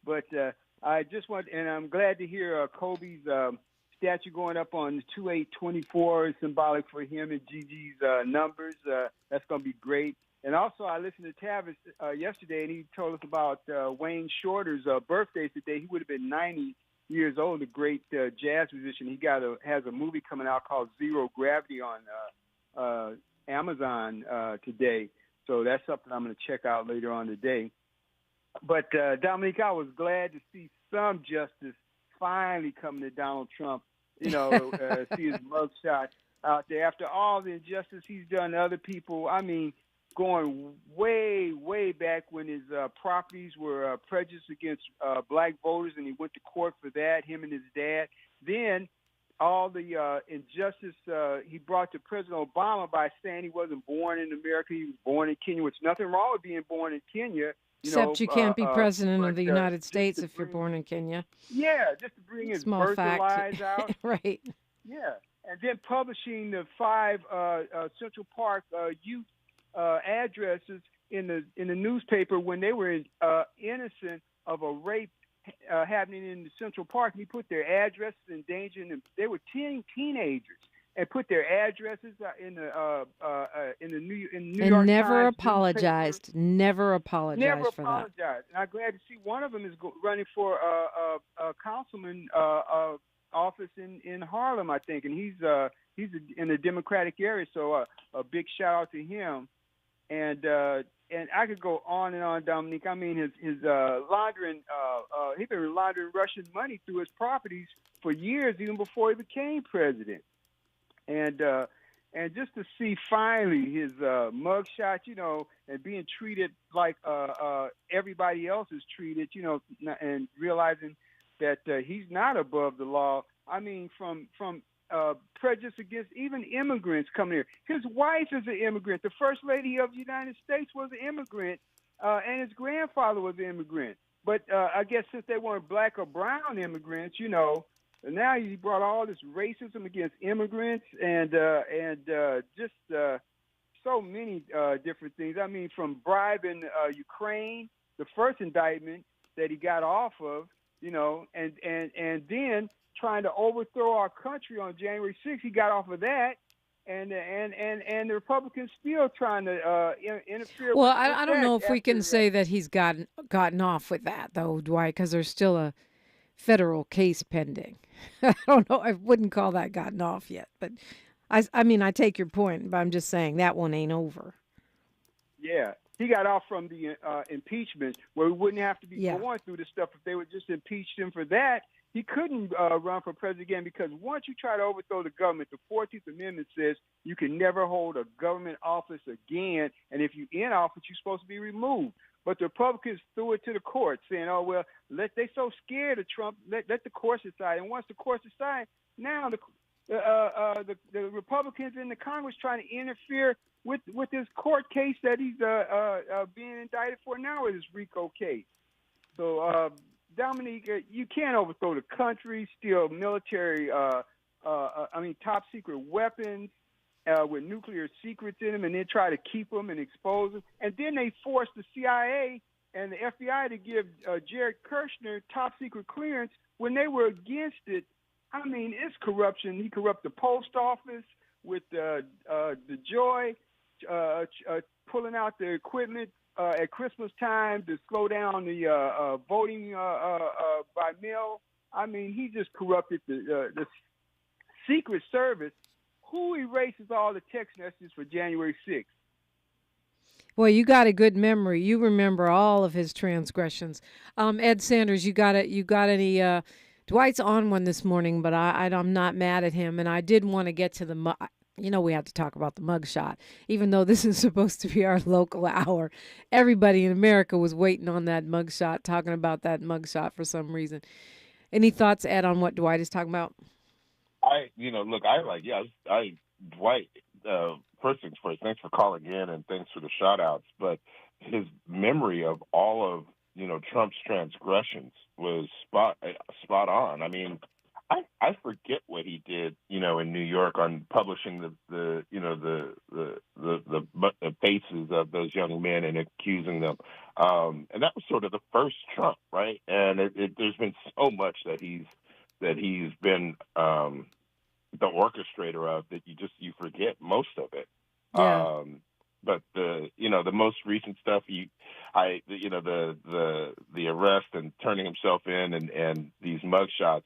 But I just want, and I'm glad to hear Kobe's statue going up on 2824 is symbolic for him and Gigi's numbers. That's going to be great. And also, I listened to Tavis yesterday, and he told us about Wayne Shorter's birthday today. He would have been 90 years old, a great jazz musician. He has a movie coming out called Zero Gravity on Amazon today. So that's something I'm going to check out later on today. But, Dominique, I was glad to see some justice finally coming to Donald Trump, see his mugshot out there. After all the injustice he's done to other people, I mean, going way, way back when his properties were prejudiced against black voters, and he went to court for that, him and his dad. Then all the injustice he brought to President Obama by saying he wasn't born in America, he was born in Kenya, which nothing wrong with being born in Kenya. Except you can't be president of the United States if you're bring, born in Kenya. Yeah, just to bring his Small fact. lies out. Right. Yeah, and then publishing the 5 Central Park youth addresses in the newspaper when they were innocent of a rape happening in the Central Park. And he put their addresses in danger, and they were teenagers, and put their addresses in the New York And never Times apologized. newspaper. Never apologized Never for apologized. that. And I'm glad to see one of them is running for a councilman office in Harlem, I think, and he's in the Democratic area. So a big shout out to him. And I could go on and on, Dominique. I mean, his laundering, he's been laundering Russian money through his properties for years, even before he became president. And just to see finally his mugshot, and being treated like everybody else is treated, and realizing that he's not above the law. I mean, from prejudice against even immigrants coming here. His wife is an immigrant. The First Lady of the United States was an immigrant, and his grandfather was an immigrant. But I guess since they weren't black or brown immigrants, now he brought all this racism against immigrants and just so many different things. I mean, from bribing Ukraine, the first indictment that he got off of, and then trying to overthrow our country on January 6th. He got off of that, and the Republicans still trying to interfere. Well, I don't know if we can say that he's gotten off with that, though, Dwight, because there's still a federal case pending. I don't know. I wouldn't call that gotten off yet, but I mean, I take your point, but I'm just saying that one ain't over. Yeah. He got off from the impeachment, where we wouldn't have to be going through this stuff if they would just impeach him for that. He couldn't run for president again, because once you try to overthrow the government, the 14th Amendment says you can never hold a government office again, and if you're in office, you're supposed to be removed. But the Republicans threw it to the court, saying, "Oh well, they so scared of Trump, let the courts decide." And once the courts decide, now the Republicans in the Congress trying to interfere with this court case that he's being indicted for now, with his RICO case. So, Dominique, you can't overthrow the country, steal military, top secret weapons with nuclear secrets in them, and then try to keep them and expose them. And then they forced the CIA and the FBI to give Jared Kushner top secret clearance when they were against it. I mean, it's corruption. He corrupted the post office with the Joy, pulling out the equipment at Christmas time to slow down the voting by mail. I mean, he just corrupted the Secret Service. Who erases all the text messages for January 6th? Well, you got a good memory. You remember all of his transgressions. Ed Sanders, you got any? Dwight's on one this morning, but I'm not mad at him, and I did want to get to the. We have to talk about the mugshot, even though this is supposed to be our local hour. Everybody in America was waiting on that mugshot, talking about that mugshot for some reason. Any thoughts, Ed, on what Dwight is talking about? Dwight, first things first, thanks for calling in and thanks for the shout outs. But his memory of all of, Trump's transgressions was spot on. I mean, I forget what he did, in New York on publishing the faces of those young men and accusing them. And that was sort of the first Trump, right? And there's been so much that he's been the orchestrator of that you forget most of it. Yeah. But the most recent stuff, the arrest and turning himself in and these mugshots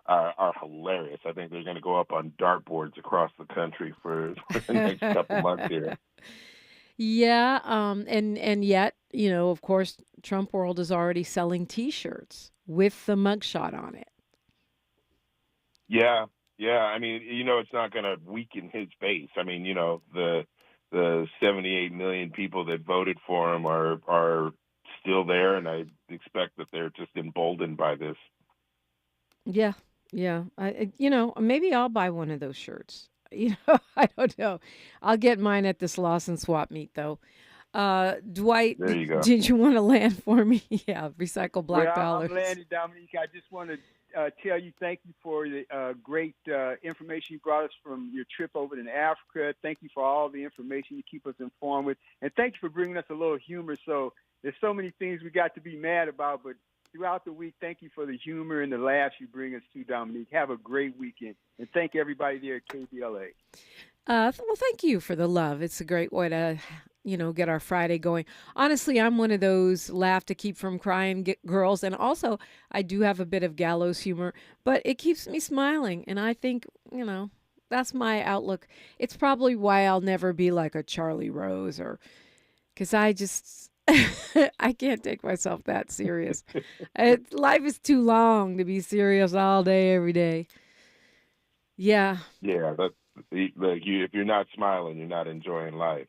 are hilarious. I think they're going to go up on dartboards across the country for the next couple months here. Yeah, and yet, of course, Trump World is already selling T-shirts with the mugshot on it. Yeah. I mean, it's not going to weaken his base. I mean, the 78 million people that voted for him are still there, and I expect that they're just emboldened by this. Yeah. Maybe I'll buy one of those shirts. I don't know. I'll get mine at this Lawson swap meet, though. Dwight, There you go. did you want to land for me? Yeah, recycle black dollars. I'm landing, Dominique. I just want to tell you thank you for the great information you brought us from your trip over to Africa. Thank you for all the information you keep us informed with. And thank you for bringing us a little humor. So there's so many things we got to be mad about, but throughout the week, thank you for the humor and the laughs you bring us to, Dominique. Have a great weekend. And thank everybody there at KBLA. Well, thank you for the love. It's a great way to, get our Friday going. Honestly, I'm one of those laugh to keep from crying girls. And also, I do have a bit of gallows humor, but it keeps me smiling. And I think, that's my outlook. It's probably why I'll never be like a Charlie Rose because I just, I can't take myself that serious. Life is too long to be serious all day, every day. Yeah. Yeah, if you're not smiling, you're not enjoying life.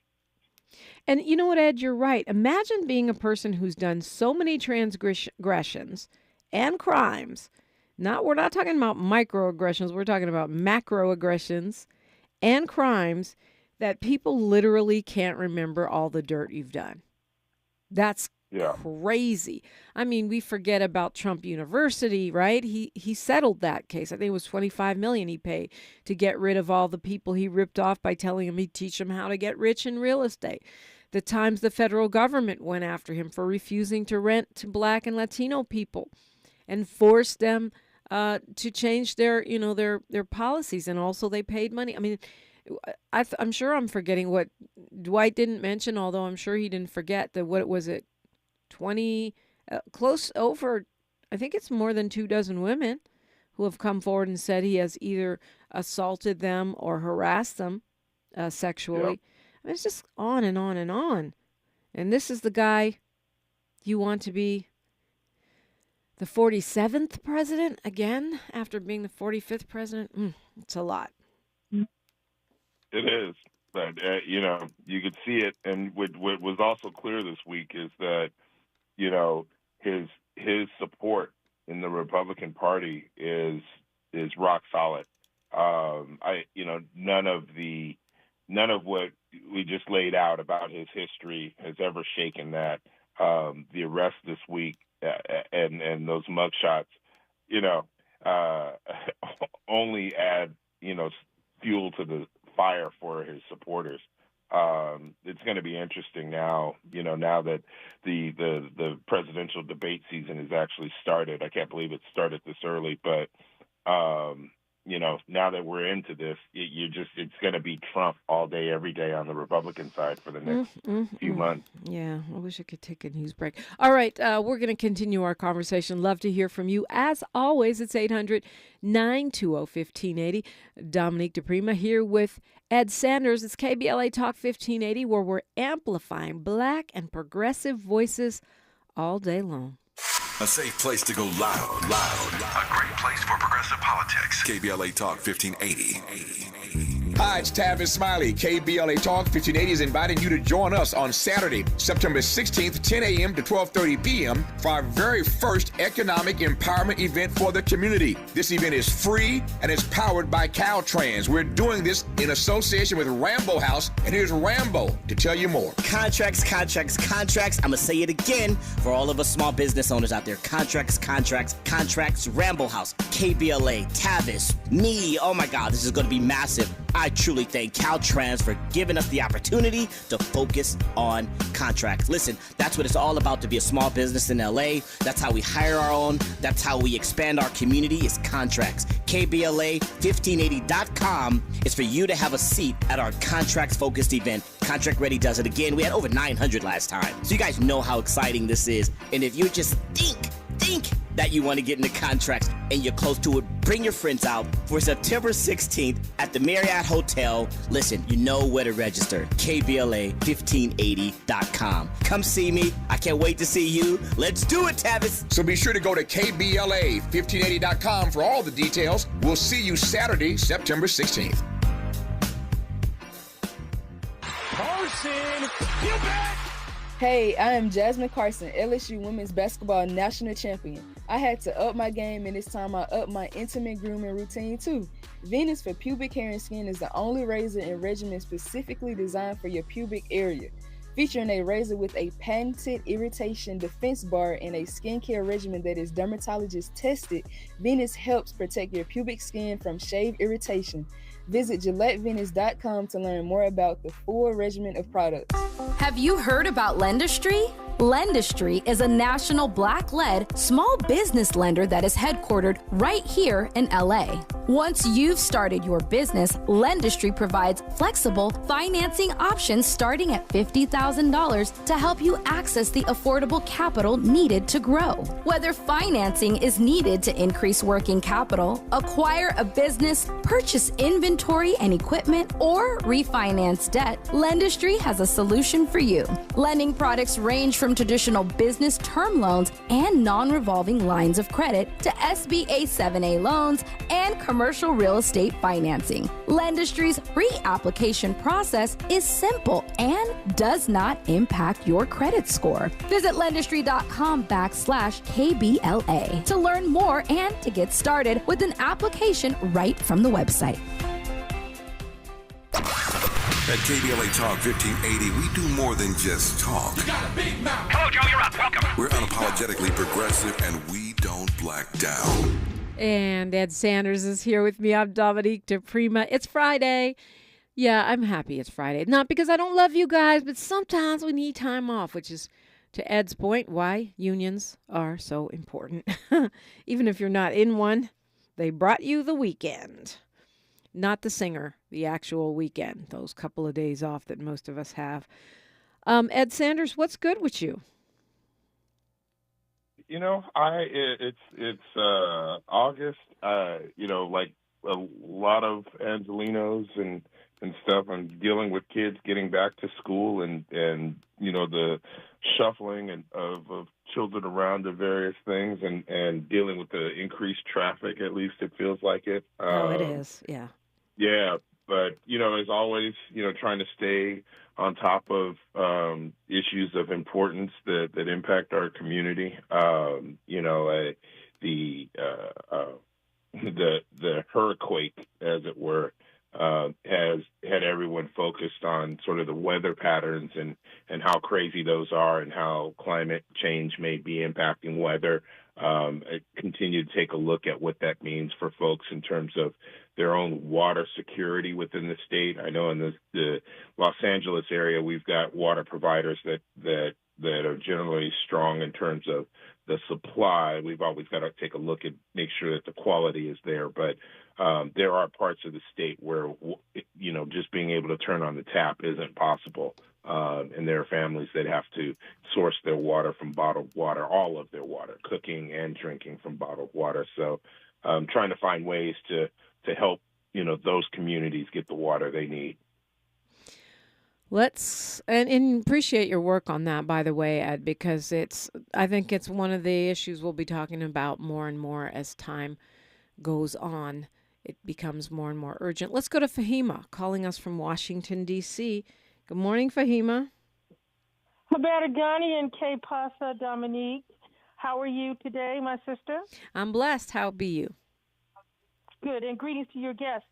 And you know what, Ed? You're right. Imagine being a person who's done so many transgressions and crimes. We're not talking about microaggressions. We're talking about macroaggressions and crimes that people literally can't remember all the dirt you've done. That's crazy. I mean, we forget about Trump University, right? He settled that case. I think it was $25 million he paid to get rid of all the people he ripped off by telling him he'd teach them how to get rich in real estate. The times the federal government went after him for refusing to rent to Black and Latino people and forced them to change their policies, and also they paid money. I mean, I'm sure I'm forgetting what Dwight didn't mention, although I'm sure he didn't forget that. What was it? 20, close over, I think it's more than 24 women who have come forward and said he has either assaulted them or harassed them sexually. Yep. I mean, it's just on and on and on. And this is the guy you want to be the 47th president again after being the 45th president. It's a lot. It is. But, you could see it. And what was also clear this week is that, his support in the Republican Party is rock solid. None of what we just laid out about his history has ever shaken that. The arrest this week and those mugshots, only add, fuel to the fire for his supporters. It's going to be interesting now, now that the presidential debate season has actually started. I can't believe it started this early, but, now that we're into this, it's going to be Trump all day, every day on the Republican side for the next few months. Yeah, I wish I could take a news break. All right, we're going to continue our conversation. Love to hear from you. As always, it's 800-920-1580. Dominique DePrima here with Ed Sanders. It's KBLA Talk 1580, where we're amplifying Black and progressive voices all day long. A safe place to go loud. A great place for progressive politics. KBLA Talk 1580. Hi, it's Tavis Smiley. KBLA Talk 1580 is inviting you to join us on Saturday, September 16th, 10 a.m. to 12:30 p.m. for our very first economic empowerment event for the community. This event is free and is powered by Caltrans. We're doing this in association with Rambo House, and here's Rambo to tell you more. Contracts. I'm going to say it again for all of us small business owners out there. Contracts. Rambo House, KBLA, Tavis, me. Oh my God, this is going to be massive. I truly thank Caltrans for giving us the opportunity to focus on contracts. Listen, that's what it's all about to be a small business in LA. That's how we hire our own. That's how we expand our community is contracts. KBLA1580.com is for you to have a seat at our contracts-focused event. Contract Ready does it again. We had over 900 last time. So you guys know how exciting this is. And if you just think that you want to get into contracts and you're close to it, bring your friends out for September 16th at the Marriott Hotel. Listen, you know where to register. KBLA1580.com. Come see me. I can't wait to see you. Let's do it, Tavis. So be sure to go to KBLA1580.com for all the details. We'll see you Saturday, September 16th. Carson, you back! Hey, I am Jasmine Carson, LSU Women's Basketball National Champion. I had to up my game, and this time I upped my intimate grooming routine too. Venus for Pubic Hair and Skin is the only razor and regimen specifically designed for your pubic area. Featuring a razor with a patented irritation defense bar and a skincare regimen that is dermatologist tested, Venus helps protect your pubic skin from shave irritation. Visit GilletteVenus.com to learn more about the full regimen of products. Have you heard about Lendistry? Lendistry is a national black-led small business lender that is headquartered right here in LA. Once you've started your business, Lendistry provides flexible financing options starting at $50,000 to help you access the affordable capital needed to grow. Whether financing is needed to increase working capital, acquire a business, purchase inventory and equipment, or refinance debt, Lendistry has a solution for you. Lending products range from traditional business term loans and non-revolving lines of credit to SBA 7A loans and commercial real estate financing. Lendistry's pre-application process is simple and does not impact your credit score. Visit lendistry.com/KBLA to learn more and to get started with an application right from the website. At KBLA Talk 1580, we do more than just talk. You got a big mouth. Hello, Joe, you're up. Welcome. We're unapologetically progressive, and we don't black down. And Ed Sanders is here with me. I'm Dominique DePrima. It's Friday. Yeah, I'm happy it's Friday. Not because I don't love you guys, but sometimes we need time off, which is, to Ed's point, why unions are so important. Even if you're not in one, they brought you the weekend. Not the singer, the actual weekend, those couple of days off that most of us have. Ed Sanders, what's good with you? You know, it's August. Like a lot of Angelinos and stuff. I'm dealing with kids getting back to school and the shuffling of children around to various things and dealing with the increased traffic. At least it feels like it. It is. Yeah. Yeah, but as always, trying to stay on top of issues of importance that impact our community. The hurricane, as it were, has had everyone focused on sort of the weather patterns and how crazy those are and how climate change may be impacting weather. I continue to take a look at what that means for folks in terms of their own water security within the state. I know in the Los Angeles area, we've got water providers that are generally strong in terms of the supply. We've always got to take a look and make sure that the quality is there. But there are parts of the state where, just being able to turn on the tap isn't possible. And there are families that have to source their water from bottled water, all of their water, cooking and drinking from bottled water. So trying to find ways to help, those communities get the water they need. And appreciate your work on that, by the way, Ed, because I think it's one of the issues we'll be talking about more and more as time goes on. It becomes more and more urgent. Let's go to Fahima, calling us from Washington, D.C. Good morning, Fahima. Habarigani and K. Pasa, Dominique. How are you today, my sister? I'm blessed. How be you? Good, and greetings to your guests.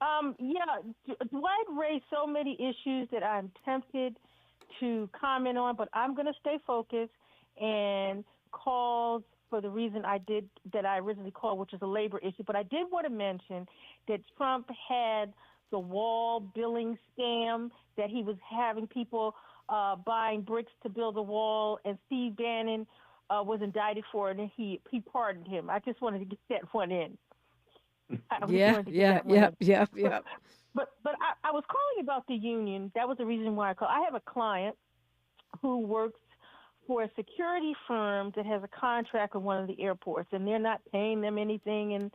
Dwight raised so many issues that I'm tempted to comment on, but I'm going to stay focused and call for the reason I originally called, which is a labor issue. But I did want to mention that Trump had the wall billing scam, that he was having people buying bricks to build a wall, and Steve Bannon was indicted for it, and he pardoned him. I just wanted to get that one in. Yeah. But I was calling about the union. That was the reason why I called. I have a client who works for a security firm that has a contract with one of the airports, and they're not paying them anything, and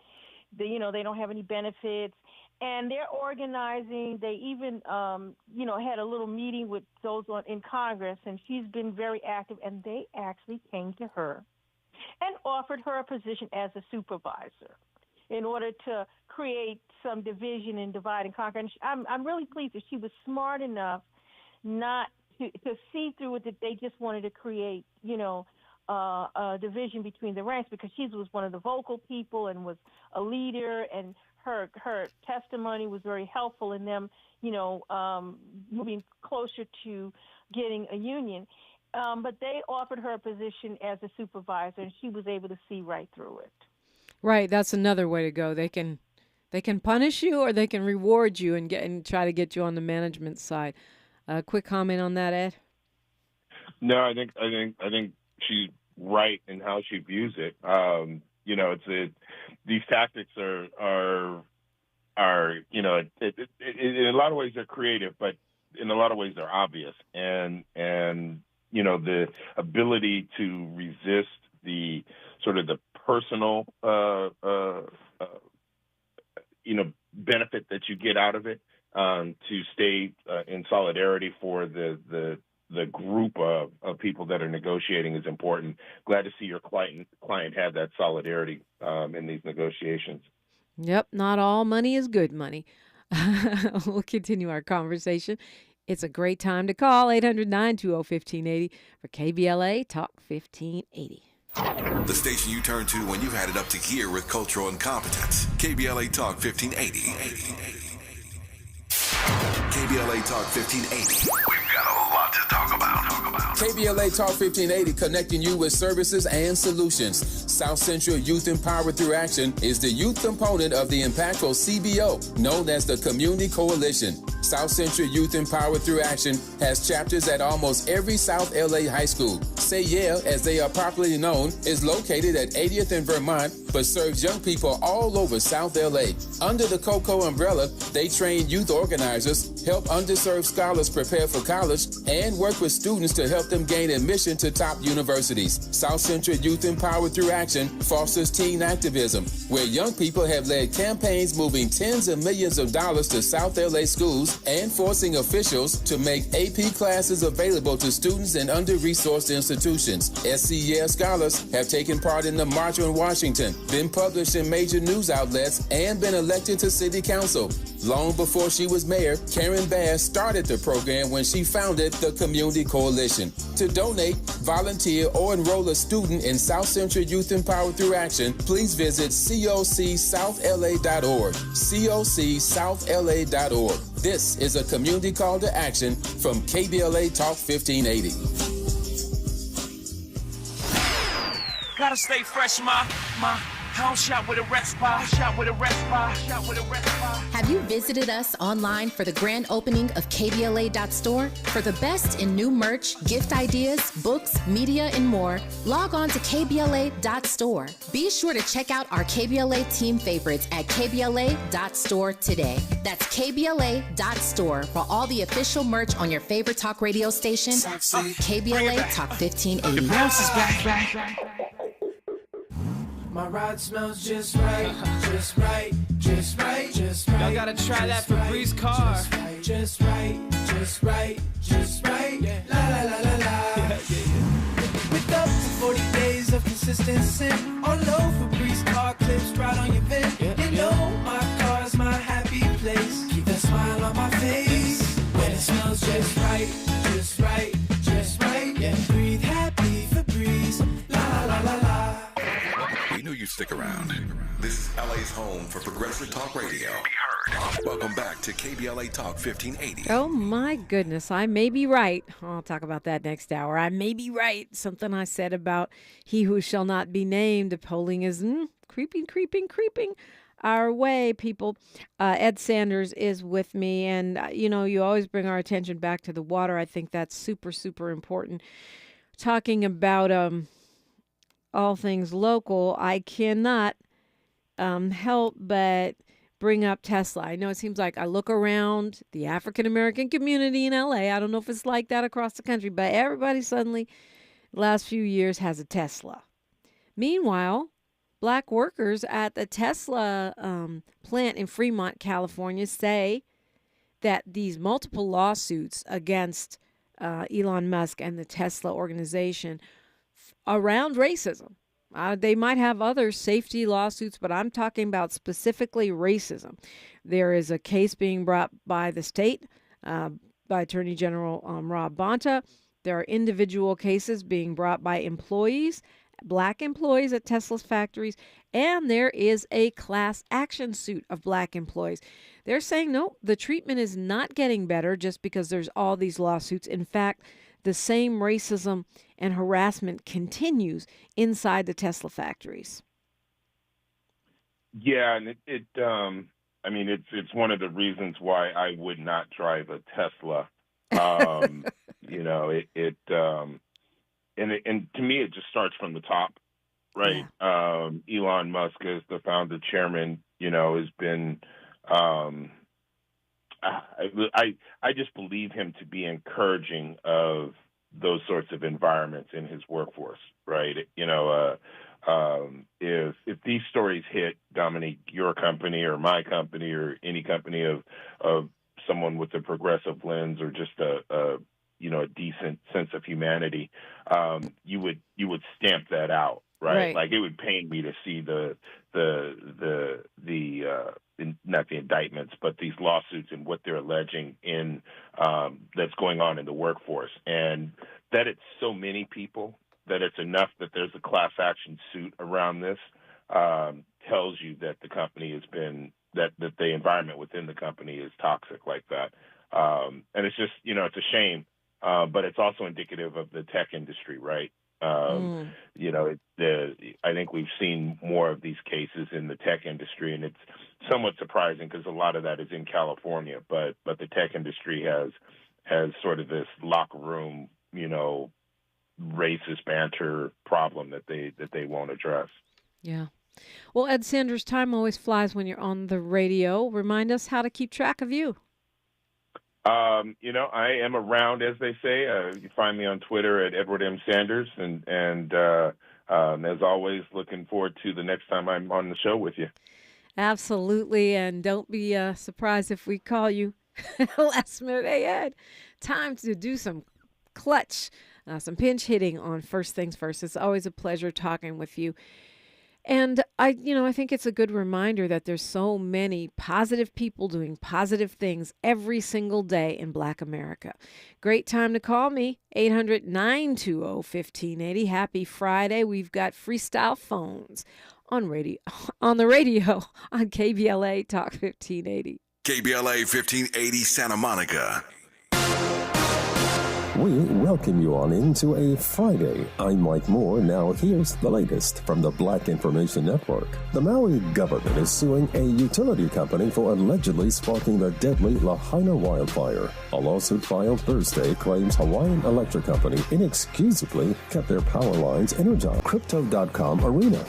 they don't have any benefits, and they're organizing. They even had a little meeting with those in Congress, and she's been very active, and they actually came to her and offered her a position as a supervisor in order to create some division and divide and conquer. And I'm really pleased that she was smart enough not to see through it, that they just wanted to create, a division between the ranks, because she was one of the vocal people and was a leader, and her testimony was very helpful in them, moving closer to getting a union. But they offered her a position as a supervisor, and she was able to see right through it. Right, that's another way to go. They can punish you, or they can reward you and try to get you on the management side. Quick comment on that, Ed? No, I think she's right in how she views it. These tactics are in a lot of ways they're creative, but in a lot of ways they're obvious, and the ability to resist the sort of the personal benefit that you get out of it, to stay in solidarity for the group of people that are negotiating is important. Glad to see your client have that solidarity in these negotiations. Yep, not all money is good money. We'll continue our conversation. It's a great time to call 800-920-1580 for KBLA Talk 1580. The station you turn to when you've had it up to gear with cultural incompetence. KBLA Talk 1580. KBLA Talk 1580. We've got a lot to talk about. KBLA Talk 1580, connecting you with services and solutions. South Central Youth Empowered Through Action is the youth component of the impactful CBO, known as the Community Coalition. South Central Youth Empowered Through Action has chapters at almost every South LA high school. Say Yeah, as they are popularly known, is located at 80th and Vermont, but serves young people all over South LA. Under the COCO umbrella, they train youth organizers, help underserved scholars prepare for college, and work with students to help them gain admission to top universities. South Central Youth Empowered Through Action fosters teen activism, where young people have led campaigns moving tens of millions of dollars to South LA schools and forcing officials to make AP classes available to students in under-resourced institutions. SCEL scholars have taken part in the March on Washington, been published in major news outlets, and been elected to city council. Long before she was mayor, Karen Bass started the program when she founded the Community Coalition. To donate, volunteer, or enroll a student in South Central Youth Empowered Through Action, please visit cocsouthla.org. cocsouthla.org. This is a community call to action from KBLA Talk 1580. Gotta stay fresh, my house shot with a rest bar, Have you visited us online for the grand opening of KBLA.store? For the best in new merch, gift ideas, books, media, and more, log on to KBLA.store. Be sure to check out our KBLA team favorites at KBLA.store today. That's KBLA.store for all the official merch on your favorite talk radio station, KBLA Talk 1580. Your bounce is back. My ride smells just right, just right, just right, just right. Y'all gotta try that for Bree's car. Just right, just right, just right. Yeah. La la la la la. With up to 40 days of consistency, all over Bree's car clips right on your vent. You know my car's my happy place. Keep that smile on my face when it smells just right, just right, just right. Yeah. Breathe happy for Breeze. La la la la. We knew you'd stick around. This is LA's home for progressive talk radio. Welcome back to KBLA Talk 1580. Oh my goodness, I may be right. I'll talk about that next hour. I may be right. Something I said about he who shall not be named. The polling is creeping our way, people. Ed Sanders is with me, and you always bring our attention back to the water. I think that's super important. Talking about all things local, I cannot help but bring up Tesla. I know it seems like I look around the African-American community in LA. I don't know if it's like that across the country, but everybody suddenly, the last few years, has a Tesla. Meanwhile, black workers at the Tesla plant in Fremont, California, say that these multiple lawsuits against Elon Musk and the Tesla organization around racism. They might have other safety lawsuits, but I'm talking about specifically racism. There is a case being brought by the state, by Attorney General Rob Bonta. There are individual cases being brought by employees black employees at Tesla's factories, and there is a class action suit of black employees. They're saying, no, the treatment is not getting better just because there's all these lawsuits. In fact, the same racism and harassment continues inside the Tesla factories. Yeah, and it's one of the reasons why I would not drive a Tesla. And to me, it just starts from the top, right? Yeah. Elon Musk, as the founder chairman, has been. I just believe him to be encouraging of those sorts of environments in his workforce, right? If these stories hit, Dominique, your company or my company or any company of someone with a progressive lens or just a decent sense of humanity, you would stamp that out, right? Like it would pain me to see not the indictments, but these lawsuits and what they're alleging in that's going on in the workforce, and that it's so many people that it's enough that there's a class action suit around this tells you that the company has been that the environment within the company is toxic like that, and it's just it's a shame, but it's also indicative of the tech industry, right? I think we've seen more of these cases in the tech industry, and it's somewhat surprising because a lot of that is in California. But the tech industry has sort of this locker room, racist banter problem that they won't address. Yeah. Well, Ed Sanders, time always flies when you're on the radio. Remind us how to keep track of you. I am around, as they say. You find me on Twitter at Edward M. Sanders, and as always, looking forward to the next time I'm on the show with you. Absolutely, and don't be surprised if we call you last minute. Hey, Ed, time to do some clutch, some pinch hitting on First Things First. It's always a pleasure talking with you. And I think it's a good reminder that there's so many positive people doing positive things every single day in Black America. Great time to call me, 800-920-1580. Happy Friday. We've got freestyle phones on the radio on KBLA Talk 1580. KBLA 1580 Santa Monica. We welcome you on into a Friday. I'm Mike Moore. Now here's the latest from the Black Information Network. The Maui government is suing a utility company for allegedly sparking the deadly Lahaina wildfire. A lawsuit filed Thursday claims Hawaiian Electric Company inexcusably kept their power lines energized. Crypto.com Arena